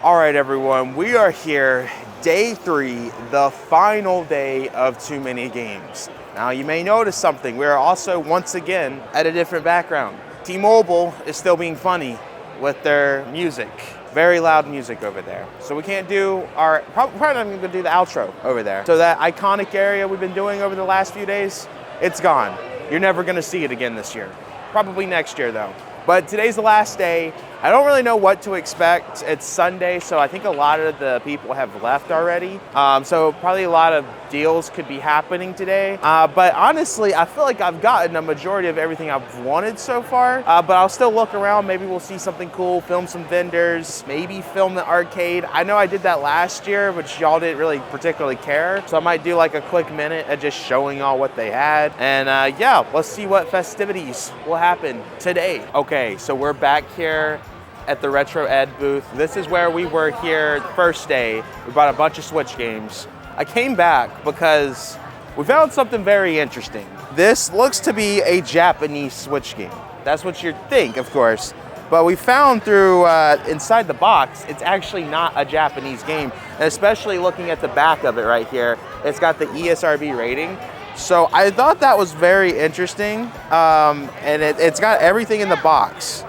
All right, everyone, we are here, day 3, the final day of TooManyGames. Now, you may notice something. We are also, once again, at a different background. T-Mobile is still being funny with their music. Very loud music over there. So we can't do our, probably not even gonna do the outro over there. So that iconic area we've been doing over the last few days, it's gone. You're never gonna see it again this year. Probably next year though. But today's the last day. I don't really know what to expect. It's Sunday, so I think a lot of the people have left already. So probably a lot of deals could be happening today. But honestly, I feel like I've gotten a majority of everything I've wanted so far. But I'll still look around. Maybe we'll see something cool, film some vendors, maybe film the arcade. I know I did that last year, which y'all didn't really particularly care. So I might do like a quick minute of just showing y'all what they had. And yeah, let's see what festivities will happen today. Okay, so we're back here at the Retro Ed booth. This is where we were here the first day. We bought a bunch of Switch games. I came back because we found something very interesting. This looks to be a Japanese Switch game. That's what you'd think, of course. But we found through inside the box, it's actually not a Japanese game. And especially looking at the back of it right here, it's got the ESRB rating. So I thought that was very interesting. And it's got everything in the box.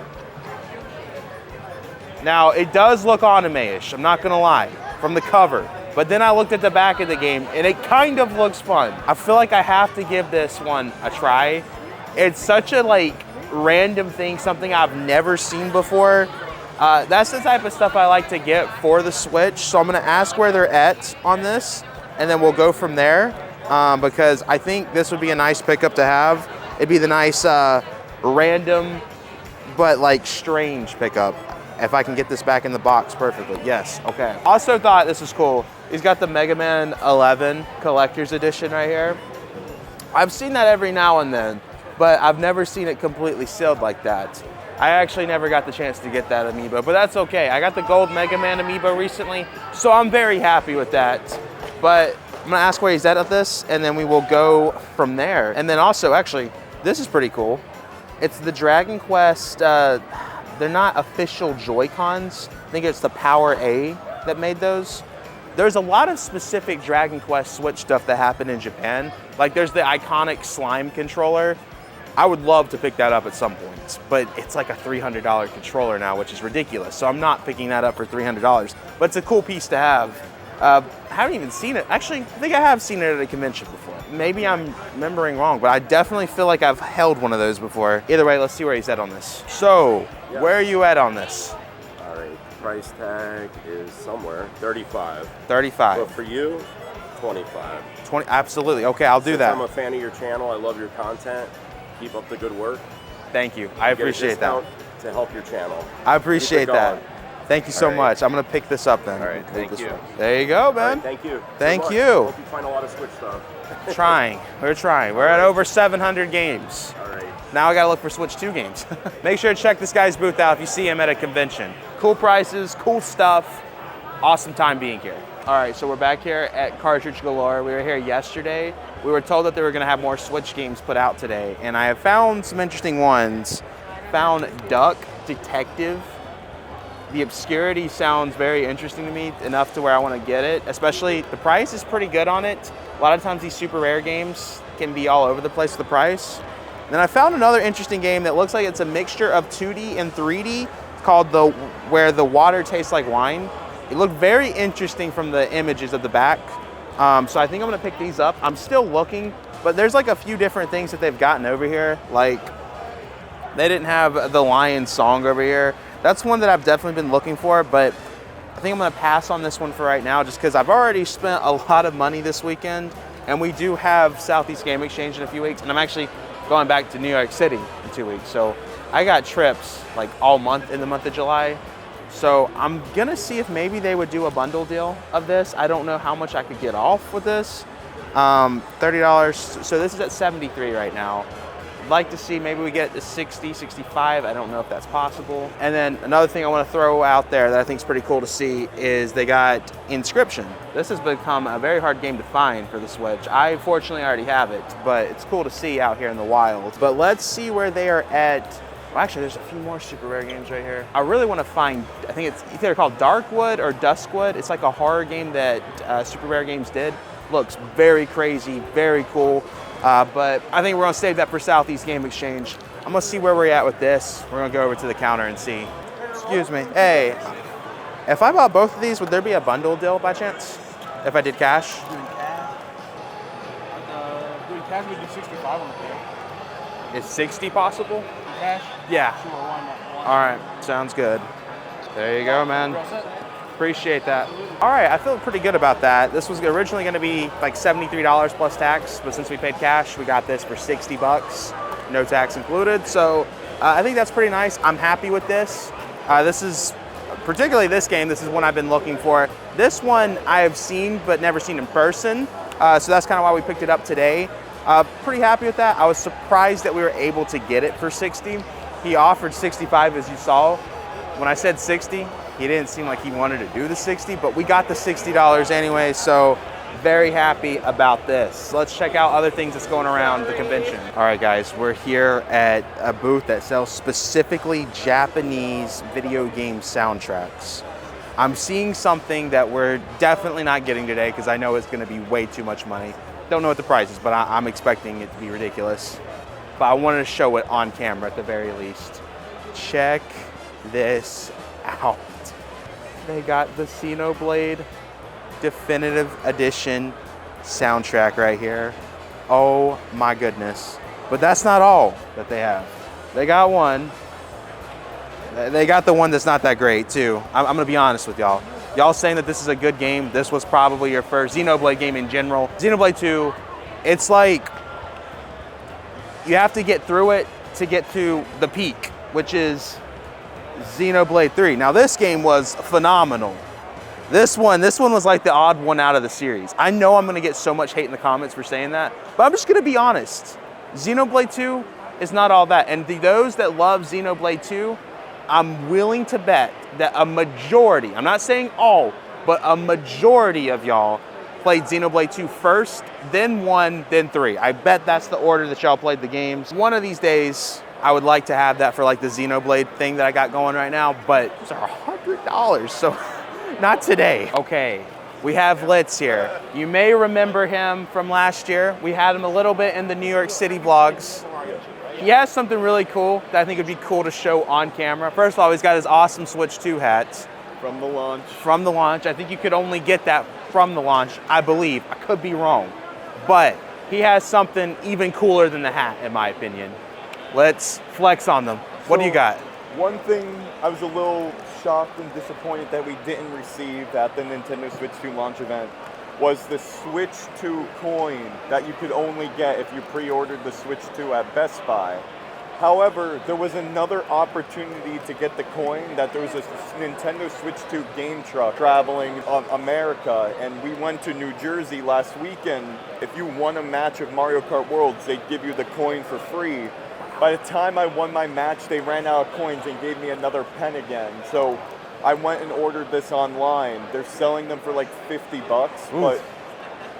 Now, it does look anime-ish, I'm not gonna lie, from the cover. But then I looked at the back of the game, and it kind of looks fun. I feel like I have to give this one a try. It's such a, like, random thing, something I've never seen before. That's the type of stuff I like to get for the Switch, so I'm gonna ask where they're at on this, and then we'll go from there, because I think this would be a nice pickup to have. It'd be the nice, random, but, like, strange pickup. If I can get this back in the box perfectly. Yes, okay. Also thought this was cool. He's got the Mega Man 11 Collector's Edition right here. I've seen that every now and then, but I've never seen it completely sealed like that. I actually never got the chance to get that amiibo, but that's okay. I got the gold Mega Man amiibo recently, so I'm very happy with that. But I'm gonna ask where he's at this, and then we will go from there. And then also, actually, this is pretty cool. It's the Dragon Quest, they're not official Joy-Cons. I think it's the Power A that made those. There's a lot of specific Dragon Quest Switch stuff that happened in Japan. Like there's the iconic slime controller. I would love to pick that up at some point, but it's like a $300 controller now, which is ridiculous. So I'm not picking that up for $300, but it's a cool piece to have. I haven't even seen it. Actually, I think I have seen it at a convention before. Maybe I'm remembering wrong, but I definitely feel like I've held one of those before. Either way, let's see where he's at on this. So, where are you at on this? All right, price tag is somewhere, 35. 35. But for you, 25. 20, absolutely. Okay, I'll do that. I'm a fan of your channel. I love your content. Keep up the good work. Thank you. I appreciate that. To help your channel. I appreciate that. Thank you so much. I'm gonna pick this up then. All right, thank you. There you go, man. Right, thank you. Thank you. Hope you find a lot of Switch stuff. Trying. We're trying. We're at over 700 games. All right. Now I gotta look for Switch 2 games. Make sure to check this guy's booth out if you see him at a convention. Cool prices, cool stuff. Awesome time being here. All right, so we're back here at Cartridge Galore. We were here yesterday. We were told that they were gonna have more Switch games put out today, and I have found some interesting ones. Found Duck Detective. The obscurity sounds very interesting to me, enough to where I want to get it. Especially, the price is pretty good on it. A lot of times these super rare games can be all over the place with the price. And then I found another interesting game that looks like it's a mixture of 2D and 3D called Where the Water Tastes Like Wine. It looked very interesting from the images of the back. So I think I'm gonna pick these up. I'm still looking, but there's like a few different things that they've gotten over here. Like, they didn't have the Lion song over here. That's one that I've definitely been looking for, but I think I'm gonna pass on this one for right now just because I've already spent a lot of money this weekend, and we do have Southeast Game Exchange in a few weeks, and I'm actually going back to New York City in 2 weeks. So I got trips like all month in the month of July. So I'm gonna see if maybe they would do a bundle deal of this. I don't know how much I could get off with this. $30, so this is at 73 right now. I'd like to see maybe we get it to 60, 65. I don't know if that's possible. And then another thing I want to throw out there that I think is pretty cool to see is they got Inscription. This has become a very hard game to find for the Switch. I fortunately already have it, but it's cool to see out here in the wild. But let's see where they are at Well, actually, there's a few more super rare games right here. I really want to find, I think it's either called Darkwood or Duskwood. It's like a horror game that Super Rare Games did. Looks very crazy, very cool. But I think we're gonna save that for Southeast Game Exchange. I'm gonna see where we're at with this. We're gonna go over to the counter and see. Excuse me. Hey, if I bought both of these, would there be a bundle deal by chance? If I did cash? Doing cash, we do 65 on the deal. Is 60 possible? Cash? Yeah. Sure, why not? All right, sounds good. There you go, man. You're all set? Appreciate that. All right, I feel pretty good about that. This was originally gonna be like $73 plus tax, but since we paid cash, we got this for 60 bucks, no tax included. So I think that's pretty nice. I'm happy with this. This is, particularly this game, this is one I've been looking for. This one I have seen, but never seen in person. So that's kind of why we picked it up today. Pretty happy with that. I was surprised that we were able to get it for 60. He offered 65, as you saw. When I said 60, he didn't seem like he wanted to do the 60, but we got the $60 anyway, so very happy about this. Let's check out other things that's going around the convention. All right, guys, we're here at a booth that sells specifically Japanese video game soundtracks. I'm seeing something that we're definitely not getting today because I know it's gonna be way too much money. Don't know what the price is, but I'm expecting it to be ridiculous. But I wanted to show it on camera at the very least. Check this out. They got the Xenoblade Definitive Edition soundtrack right here. Oh my goodness. But that's not all that they have. They got one. They got the one that's not that great too. I'm gonna be honest with y'all. Y'all saying that this is a good game. This was probably your first Xenoblade game in general. Xenoblade 2, it's like you have to get through it to get to the peak, which is Xenoblade 3. Now this game was phenomenal. This one was like the odd one out of the series. I know I'm gonna get so much hate in the comments for saying that, but I'm just gonna be honest. Xenoblade 2 is not all that. And those that love Xenoblade 2, I'm willing to bet that a majority, I'm not saying all, but a majority of y'all played Xenoblade 2 first, then 1, then 3. I bet that's the order that y'all played the games. One of these days, I would like to have that for like the Xenoblade thing that I got going right now, but those are $100, so not today. Okay, we have Litz here. You may remember him from last year. We had him a little bit in the New York City vlogs. He has something really cool that I think would be cool to show on camera. First of all, he's got his awesome Switch 2 hat. From the launch. From the launch. I think you could only get that from the launch, I believe. I could be wrong. But he has something even cooler than the hat, in my opinion. Let's flex on them. What do you got? One thing I was a little shocked and disappointed that we didn't receive at the Nintendo Switch 2 launch event was the Switch 2 coin that you could only get if you pre-ordered the Switch 2 at Best Buy. However, there was another opportunity to get the coin, that there was a Nintendo Switch 2 game truck traveling America, and we went to New Jersey last weekend. If you won a match of Mario Kart Worlds, they'd give you the coin for free. By the time I won my match, they ran out of coins and gave me another pen again. So I went and ordered this online. They're selling them for like 50 bucks, but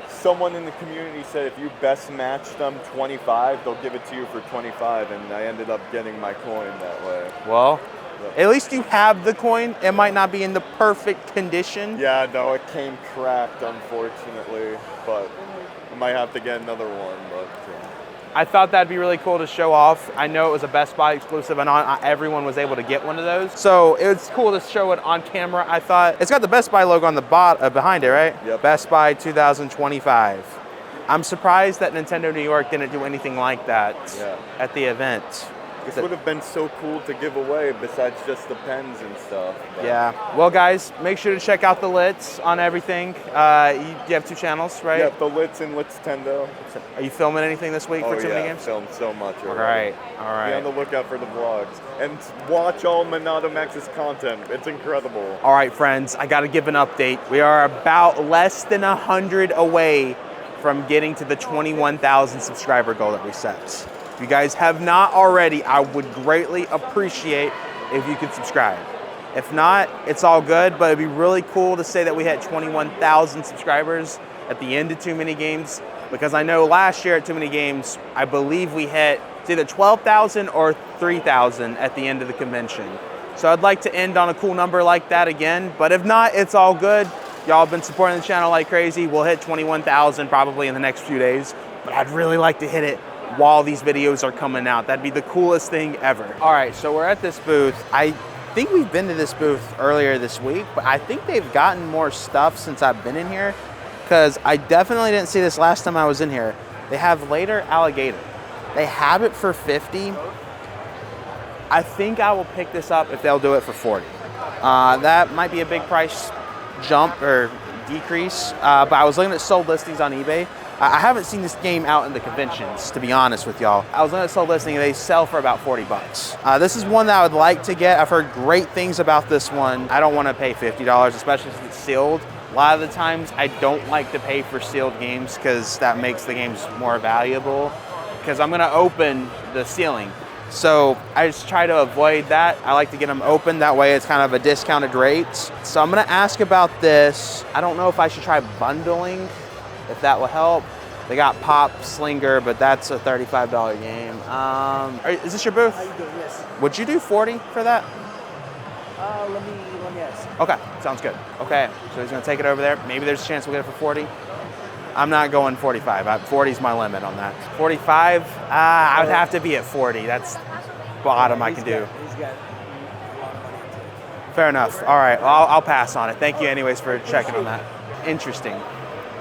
someone in the community said if you best match them 25, they'll give it to you for 25, and I ended up getting my coin that way. Well, at least you have the coin. It might not be in the perfect condition. Yeah, no, it came cracked, unfortunately, but I might have to get another one, but... I thought that'd be really cool to show off. I know it was a Best Buy exclusive and not everyone was able to get one of those. So it was cool to show it on camera. I thought, it's got the Best Buy logo on the behind it, right? Yep. Best Buy 2025. I'm surprised that Nintendo New York didn't do anything like that at the event. This would have been so cool to give away besides just the pens and stuff. But. Yeah. Well, guys, make sure to check out the Litz on everything. You have 2 channels, right? Yeah, the Litz and Litztendo. Are you filming anything this week for TooManyGames? Filmed so much already. All right, all right. Be on the lookout for the vlogs. And watch all MonadoMax's content. It's incredible. All right, friends, I got to give an update. We are about less than 100 away from getting to the 21,000 subscriber goal that we set. If you guys have not already, I would greatly appreciate if you could subscribe. If not, it's all good, but it'd be really cool to say that we had 21,000 subscribers at the end of TooManyGames, because I know last year at TooManyGames, I believe we hit it's either 12,000 or 3,000 at the end of the convention. So I'd like to end on a cool number like that again, but if not, it's all good. Y'all have been supporting the channel like crazy. We'll hit 21,000 probably in the next few days, but I'd really like to hit it while these videos are coming out. That'd be the coolest thing ever. All right, so we're at this booth. I think we've been to this booth earlier this week, but I think they've gotten more stuff since I've been in here, because I definitely didn't see this last time I was in here. They have later alligator. They have it for 50. I think I will pick this up if they'll do it for 40. That might be a big price jump or decrease, but I was looking at sold listings on eBay. I haven't seen this game out in the conventions, to be honest with y'all. I was looking at sold listing, and they sell for about 40 bucks. This is one that I would like to get. I've heard great things about this one. I don't want to pay $50, especially since it's sealed. A lot of the times I don't like to pay for sealed games because that makes the games more valuable, because I'm gonna open the sealing. So I just try to avoid that. I like to get them open, that way it's kind of a discounted rate. So I'm gonna ask about this. I don't know if I should try bundling, if that will help. They got Pop Slinger, but that's a $35 game. Is this your booth? How you doing? Yes. Would you do 40 for that? Let me ask. Okay, sounds good. Okay, so he's gonna take it over there. Maybe there's a chance we'll get it for 40. I'm not going 45. 40 is my limit on that. 45, I would have to be at 40. That's bottom I can do. He's got a lot of money into it. Fair enough. All right, well, I'll pass on it. Thank you anyways for checking on that. Interesting.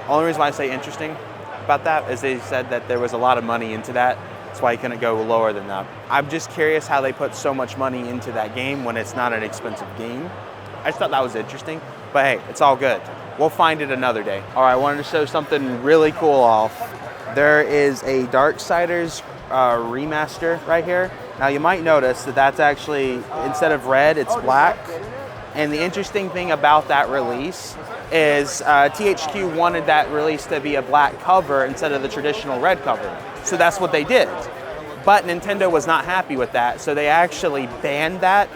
Only reason why I say interesting about that is they said that there was a lot of money into that. That's why you couldn't go lower than that. I'm just curious how they put so much money into that game when it's not an expensive game. I just thought that was interesting, but hey, it's all good. We'll find it another day. All right, I wanted to show something really cool off. There is a Darksiders remaster right here. Now you might notice that that's actually, instead of red, it's black. And the interesting thing about that release is THQ wanted that release to be a black cover instead of the traditional red cover. So that's what they did. But Nintendo was not happy with that, so they actually banned that.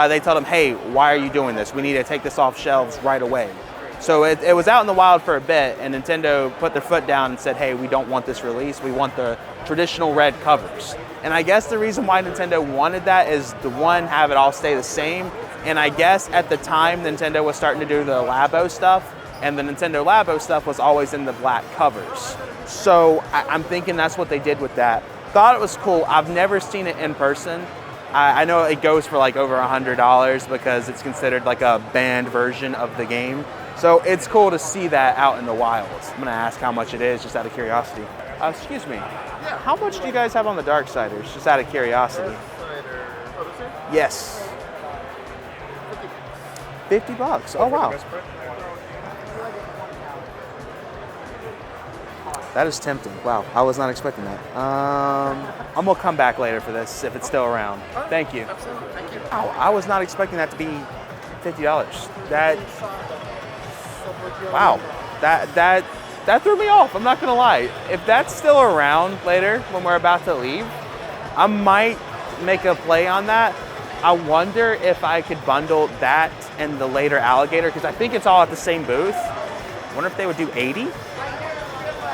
They told them, hey, why are you doing this? We need to take this off shelves right away. So it was out in the wild for a bit, and Nintendo put their foot down and said, hey, we don't want this release. We want the traditional red covers. And I guess the reason why Nintendo wanted that is, the one, have it all stay the same. And I guess at the time, Nintendo was starting to do the Labo stuff, and the Nintendo Labo stuff was always in the black covers. So I'm thinking that's what they did with that. Thought it was cool. I've never seen it in person. I know it goes for like over $100 because it's considered like a banned version of the game. So it's cool to see that out in the wild. I'm gonna ask how much it is, just out of curiosity. Excuse me, how much do you guys have on the Darksiders, just out of curiosity? Yes. 50 bucks, oh wow. That is tempting. Wow, I was not expecting that. I'm gonna come back later for this if it's still around. Thank you. Absolutely, thank you. Wow, I was not expecting that to be $50. Wow, that threw me off. I'm not gonna lie. If that's still around later when we're about to leave, I might make a play on that. I wonder if I could bundle that and the later alligator, because I think it's all at the same booth. I wonder if they would do 80?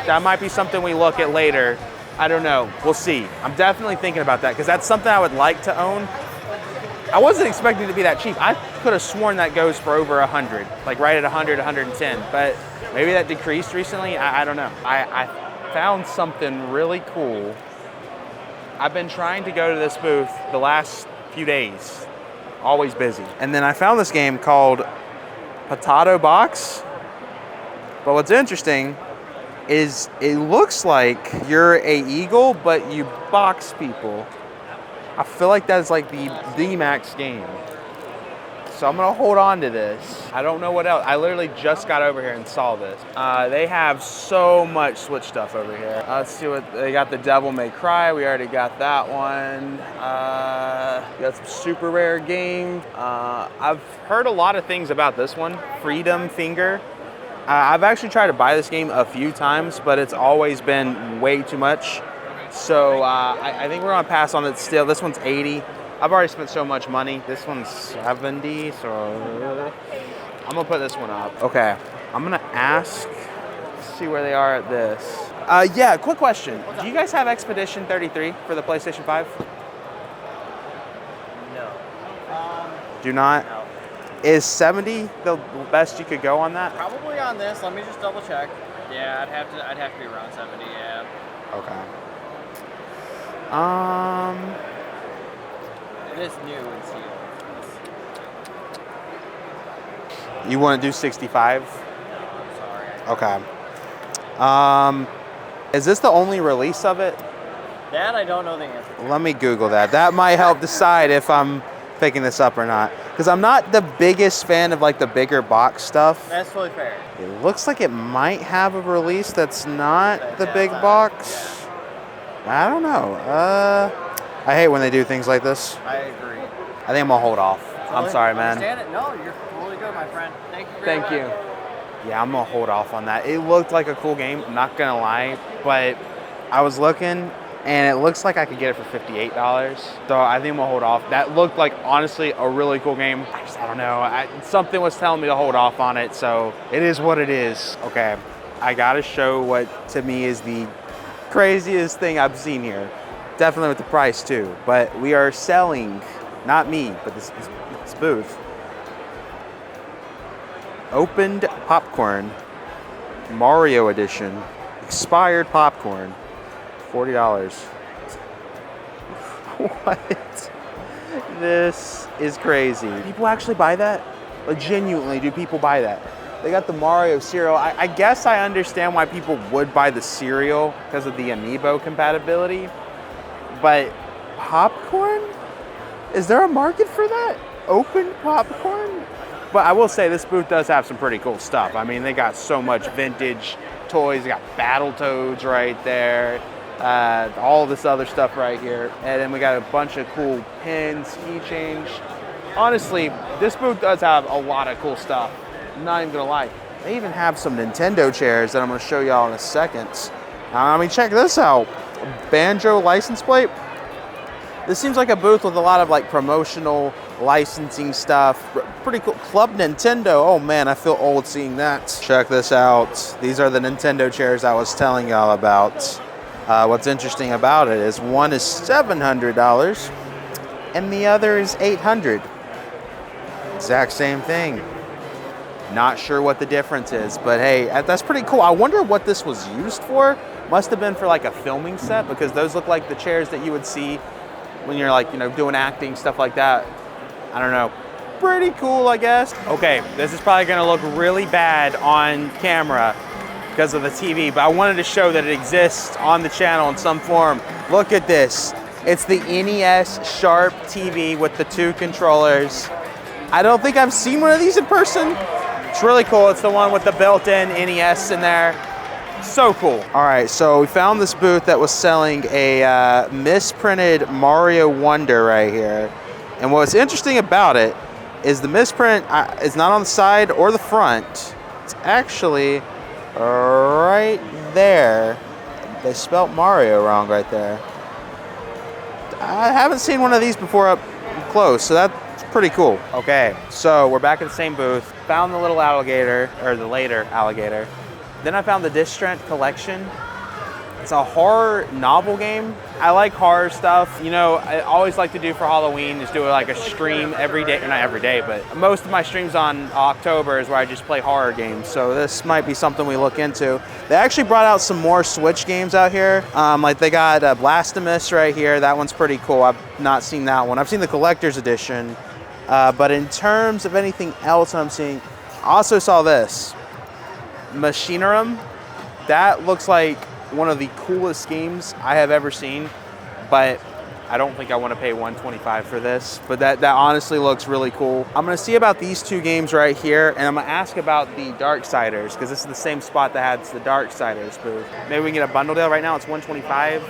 That might be something we look at later. I don't know, we'll see. I'm definitely thinking about that because that's something I would like to own. I wasn't expecting it to be that cheap. I could have sworn that goes for over 100, like right at 100, 110, but maybe that decreased recently, I don't know. I found something really cool. I've been trying to go to this booth the last few days, always busy. And then I found this game called Potato Box, but what's interesting is it looks like you're a eagle, but you box people. I feel like that's like the max game. So I'm gonna hold on to this. I don't know what else. I literally just got over here and saw this. They have so much Switch stuff over here. Let's see what, they got the Devil May Cry. We already got that one. Got some super rare games. I've heard a lot of things about this one, Freedom Finger. I've actually tried to buy this game a few times, but it's always been way too much. So I think we're gonna pass on it still. This one's 80. I've already spent so much money. This one's 70, so I'm gonna put this one up. Okay, I'm gonna ask, see where they are at this. Yeah, quick question. Do you guys have Expedition 33 for the PlayStation 5? Do not? No. Is 70 the best you could go on that? Probably on this. Let me just double check. Yeah, I'd have to be around 70. Yeah. Okay. It is new and sealed. You want to do 65? Sorry. Okay. Is this the only release of it? That I don't know the answer to. Let me Google that. That might help decide if I'm picking this up or not. Because I'm not the biggest fan of like the bigger box stuff. That's totally fair. It looks like it might have a release that's not the big box. Yeah. I don't know. I hate when they do things like this. I agree. I think I'm gonna hold off. I'm sorry, man. Understand it? No, you're totally good, my friend. Thank you very Thank much. you. Yeah, I'm gonna hold off on that. It looked like a cool game, I'm not gonna lie, but I was looking and it looks like I could get it for $58. So I think I'm gonna hold off. That looked like, honestly, a really cool game. I don't know, something was telling me to hold off on it, so it is what it is. Okay, I gotta show what to me is the craziest thing I've seen here. Definitely with the price too, but we are selling, not me, but this booth. Opened popcorn, Mario edition, expired popcorn, $40. What? This is crazy. People actually buy that? Like, genuinely, do people buy that? They got the Mario cereal. I guess I understand why people would buy the cereal because of the amiibo compatibility, but popcorn? Is there a market for that? Open popcorn? But I will say this booth does have some pretty cool stuff. I mean, they got so much vintage toys. They got Battletoads right there. All this other stuff right here. And then we got a bunch of cool pins, keychains. Honestly, this booth does have a lot of cool stuff. I'm not even gonna lie. They even have some Nintendo chairs that I'm gonna show y'all in a second. I mean, check this out. Banjo license plate. This seems like a booth with a lot of like promotional licensing stuff. Pretty cool. Club Nintendo. Oh man, I feel old seeing that. Check this out. These are the Nintendo chairs I was telling y'all about. What's interesting about it is one is $700 and the other is $800. Exact same thing. Not sure what the difference is, but hey, that's pretty cool. I wonder what this was used for. Must have been for like a filming set, because those look like the chairs that you would see when you're like, you know, doing acting, stuff like that. I don't know. Pretty cool, I guess. Okay, this is probably gonna look really bad on camera because of the TV, but I wanted to show that it exists on the channel in some form. Look at this. It's the NES Sharp TV with the 2 controllers. I don't think I've seen one of these in person. It's really cool. It's the one with the built-in NES in there. So cool. All right, so we found this booth that was selling a misprinted Mario Wonder right here. And what's interesting about it is the misprint is not on the side or the front. It's actually right there. They spelt Mario wrong right there. I haven't seen one of these before up close, so that's pretty cool. Okay, so we're back at the same booth. Found the little alligator, or the later alligator. Then I found the Disc Strength Collection. It's a horror novel game. I like horror stuff. You know, I always like to do for Halloween is do like a stream every day, not every day, but most of my streams on October is where I just play horror games. So this might be something we look into. They actually brought out some more Switch games out here. Like they got Blasphemous right here. That one's pretty cool. I've not seen that one. I've seen the collector's edition. But in terms of anything else I'm seeing, I also saw this. Machinerum. That looks like one of the coolest games I have ever seen, but I don't think I want to pay $125 for this, but that honestly looks really cool. I'm gonna see about these 2 games right here, and I'm gonna ask about the Darksiders, because this is the same spot that has the Darksiders booth. Maybe we can get a bundle deal. Right now it's $125,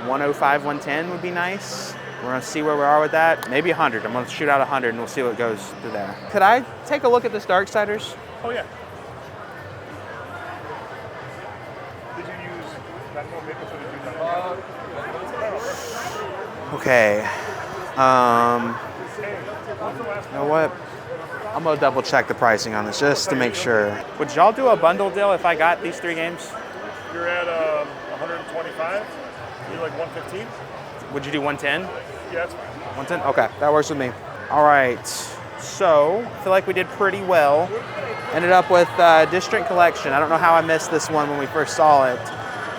$105, $110 would be nice. We're gonna see where we are with that. Maybe $100. I'm gonna shoot out $100 and we'll see what goes through there. Could I take a look at this Darksiders? Oh yeah. Okay. You know what? I'm gonna double check the pricing on this just to make sure. Would y'all do a bundle deal if I got these 3 games? You're at 125. You're like 115. Would you do 110? Yeah, that's fine. 110? Okay, that works with me. All right, so I feel like we did pretty well. Ended up with District Collection. I don't know how I missed this one when we first saw it.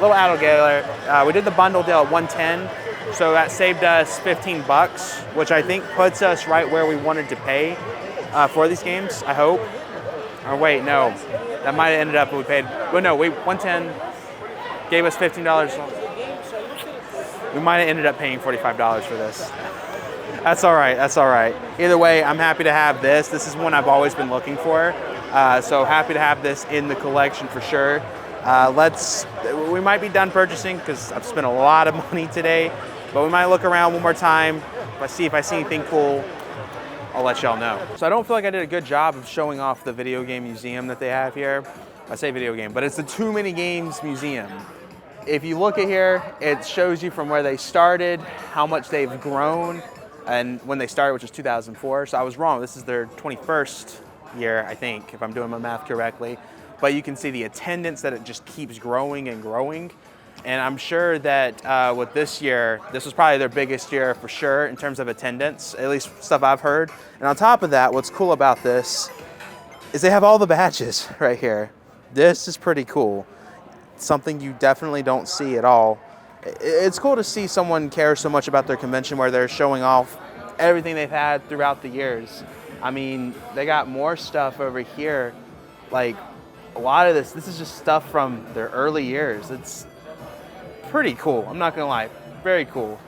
Little alligator. We did the bundle deal at 110, so that saved us 15 bucks, which I think puts us right where we wanted to pay for these games, I hope. Or wait, no, that might have ended up when we paid, well no, 110 gave us $15. We might have ended up paying $45 for this. That's all right, that's all right. Either way, I'm happy to have this. This is one I've always been looking for. So happy to have this in the collection for sure. We might be done purchasing because I've spent a lot of money today, but we might look around one more time. If I see anything cool, I'll let y'all know. So I don't feel like I did a good job of showing off the video game museum that they have here. I say video game, but it's the TooManyGames Museum. If you look at here, it shows you from where they started, how much they've grown, and when they started, which was 2004. So I was wrong. This is their 21st year, I think, if I'm doing my math correctly. But you can see the attendance that it just keeps growing and growing. And I'm sure that with this year, this was probably their biggest year for sure in terms of attendance, at least stuff I've heard. And on top of that, what's cool about this is they have all the badges right here. This is pretty cool. Something you definitely don't see at all. It's cool to see someone care so much about their convention where they're showing off everything they've had throughout the years. I mean, they got more stuff over here. Like a lot of this is just stuff from their early years. It's pretty cool, I'm not gonna lie, very cool.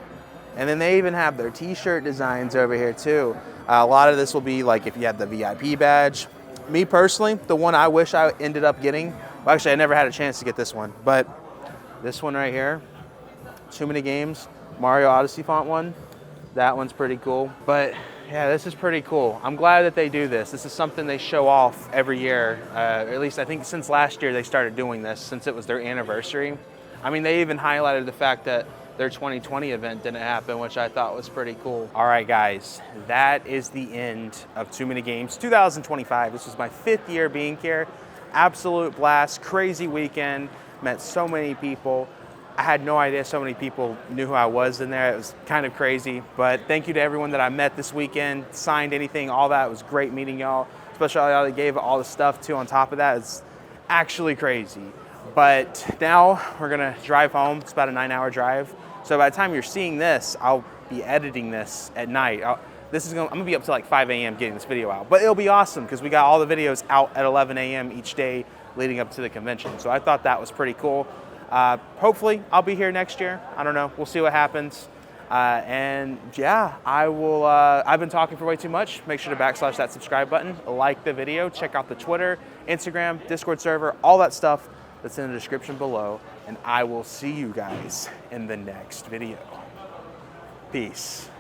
And then they even have their t-shirt designs over here too. A lot of this will be like if you have the VIP badge. Me personally, the one I wish I ended up getting, well actually I never had a chance to get this one, but this one right here, TooManyGames, Mario Odyssey font one, that one's pretty cool. But yeah, this is pretty cool. I'm glad that they do this. This is something they show off every year. At least I think since last year they started doing this, since it was their anniversary. I mean, they even highlighted the fact that their 2020 event didn't happen, which I thought was pretty cool. All right, guys, that is the end of TooManyGames 2025. This was my 5th year being here. Absolute blast, crazy weekend, met so many people. I had no idea so many people knew who I was in there. It was kind of crazy, but thank you to everyone that I met this weekend, signed anything, all that. It was great meeting y'all, especially y'all that gave all the stuff too on top of that. It's actually crazy. But now we're gonna drive home. It's about a 9-hour drive. So by the time you're seeing this, I'll be editing this at night. I'm gonna be up to like 5 a.m. getting this video out, but it'll be awesome because we got all the videos out at 11 a.m. each day leading up to the convention. So I thought that was pretty cool. Hopefully I'll be here next year. I don't know, we'll see what happens. And yeah, I've been talking for way too much. Make sure to backslash that subscribe button, like the video, check out the Twitter, Instagram, Discord server, all that stuff that's in the description below. And I will see you guys in the next video. Peace.